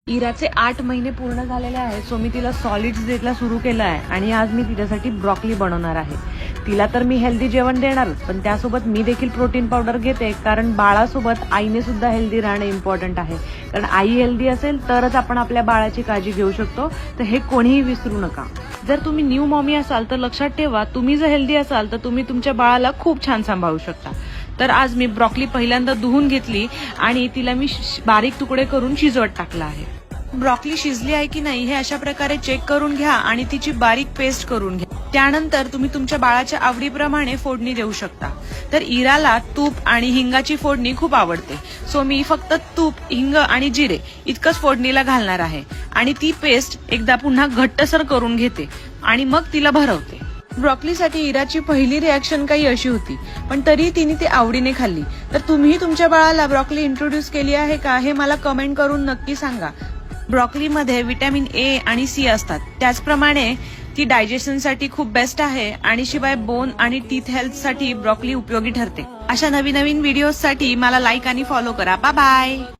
इराचे 8 महिने पूर्ण झालेले आहेत, सो मी तिला सॉलिड्स द्यायला सुरू केलं आहे आणि आज मी तिच्यासाठी ब्रॉकली बनवणार आहे. तिला तर मी हेल्दी जेवण देणारच, पण त्यासोबत मी देखील प्रोटीन पावडर घेते, कारण बाळासोबत आईने सुद्धा हेल्दी राहणे इम्पॉर्टंट आहे. कारण आई हेल्दी असेल तरच आपण आपल्या बाळाची काळजी घेऊ शकतो, तर हे कोणीही विसरू नका. जर तुम्ही न्यू मॉमी असाल तर लक्षात ठेवा, तुम्ही जर हेल्दी असाल तर तुम्ही तुमच्या बाळाला खूप छान सांभाळू शकता. तर आज मी ब्रॉकली पहिल्यांदा धुवून घेतली आणि तिला मी बारीक तुकडे करून शिजवत टाकला आहे. ब्रॉकली शिजली आहे की नाही हे अशा प्रकारे चेक करून घ्या आणि तिची बारीक पेस्ट करून घ्या. त्यानंतर तुम्ही तुमच्या बाळाच्या आवडीप्रमाणे फोडणी देऊ शकता. तर इराला तूप आणि हिंगाची फोडणी खूप आवडते, सो मी फक्त तूप, हिंग आणि जिरे इतकंच फोडणीला घालणार आहे आणि ती पेस्ट एकदा पुन्हा घट्टसर करून घेते आणि मग तिला भरवते. ब्रॉकलीसाठी इराची पहिली रिॲक्शन काही अशी होती, पण तरी तिने ती आवडीने खाल्ली. तर तुम्ही तुमच्या बाळाला ब्रॉकली इंट्रोड्यूस केली आहे का हे मला कमेंट करून नक्की सांगा. ब्रॉकलीमध्ये विटॅमिन ए आणि सी असतात, त्याचप्रमाणे ती डायजेशनसाठी खूप बेस्ट आहे आणि शिवाय बोन आणि टीथ हेल्थसाठी ब्रॉकली उपयोगी ठरते. अशा नवीन नवीन व्हिडिओजसाठी मला लाईक आणि फॉलो करा. Bye bye.